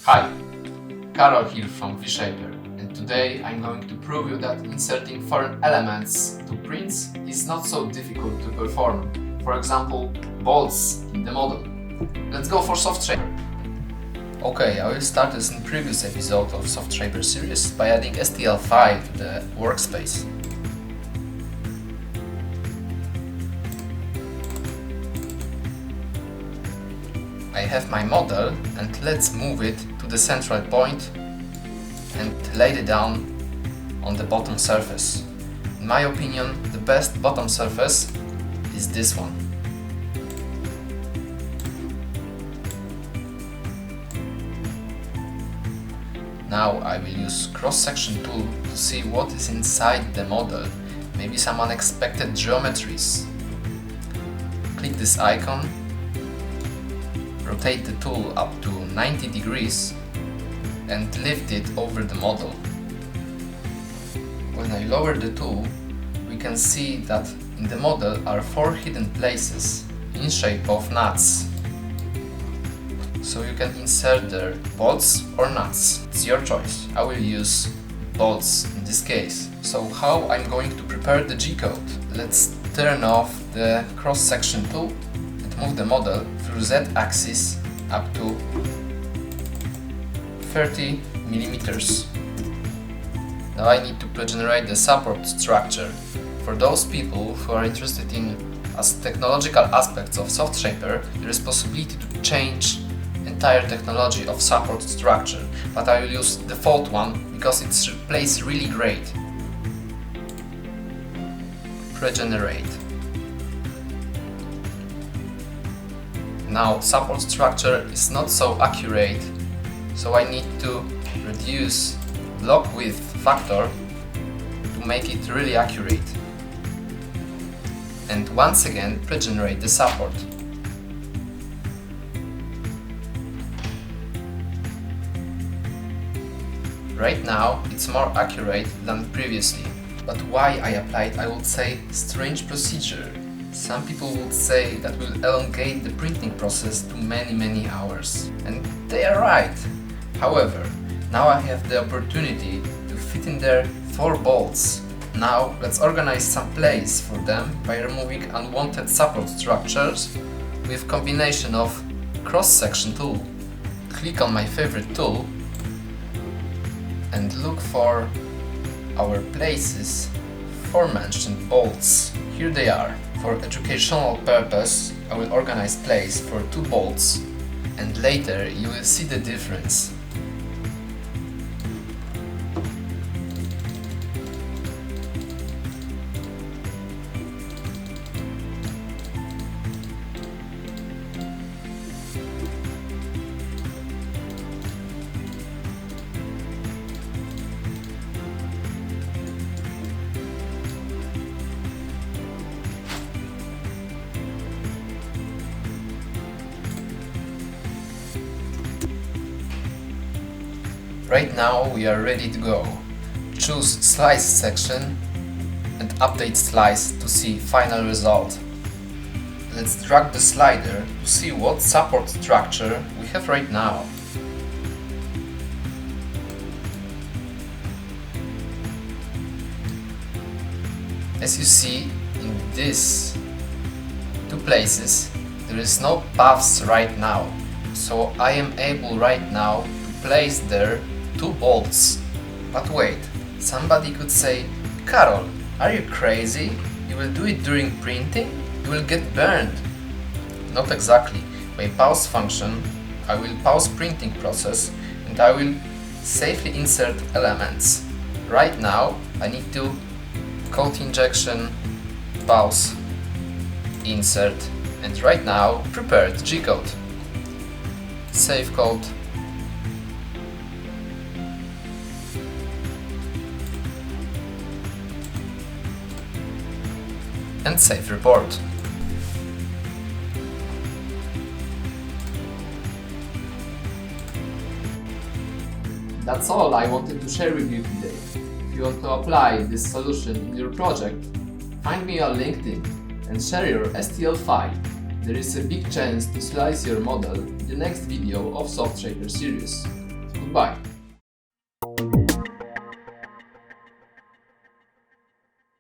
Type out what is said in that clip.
Hi, Karol here from SOFTSHAPER, and today I'm going to prove you that inserting foreign elements to prints is not so difficult to perform. For example, bolts in the model. Let's go for SOFTSHAPER. Okay, I will start as in previous episode of SOFTSHAPER series by adding STL5 to the workspace. I have my model and let's move it to the central point and lay it down on the bottom surface. In my opinion, the best bottom surface is this one. Now I will use cross-section tool to see what is inside the model, maybe some unexpected geometries. Click this icon. Rotate the tool up to 90 degrees and lift it over the model. When I lower the tool, we can see that in the model are 4 hidden places in shape of nuts. So you can insert there bolts or nuts, it's your choice. I will use bolts in this case. So how I'm going to prepare the G-code? Let's turn off the cross-section tool and move the model through Z-axis up to 30 millimeters. Now I need to pre-generate the support structure. For those people who are interested in technological aspects of SOFTSHAPER, there is possibility to change entire technology of support structure, but I will use the default one because it plays really great. Pre-generate. Now support structure is not so accurate, so I need to reduce block width factor to make it really accurate. And once again pre-generate the support. Right now it's more accurate than previously, but why I applied, I would say, strange procedure. Some people would say that will elongate the printing process to many hours, and they are right. However, now I have the opportunity to fit in there 4 bolts. Now let's organize some place for them by removing unwanted support structures with combination of cross-section tool. Click on my favorite tool and look for our places for mentioned bolts. Here they are. For educational purpose, I will organize place for 2 bolts, and later you will see the difference. Right now we are ready to go. Choose slice section and update slice to see final result. Let's drag the slider to see what support structure we have right now. As you see, in these 2 places there is no paths right now, so I am able right now to place there 2 bolts. But wait, somebody could say, Karol, are you crazy? You will do it during printing? You will get burned. Not exactly. By pause function, I will pause printing process and I will safely insert elements. Right now, I need to code injection, pause, insert, and right now prepare the G-code. Save code. And save report. That's all I wanted to share with you today. If you want to apply this solution in your project, find me on LinkedIn and share your STL file. There is a big chance to slice your model in the next video of SOFTSHAPER series. Goodbye.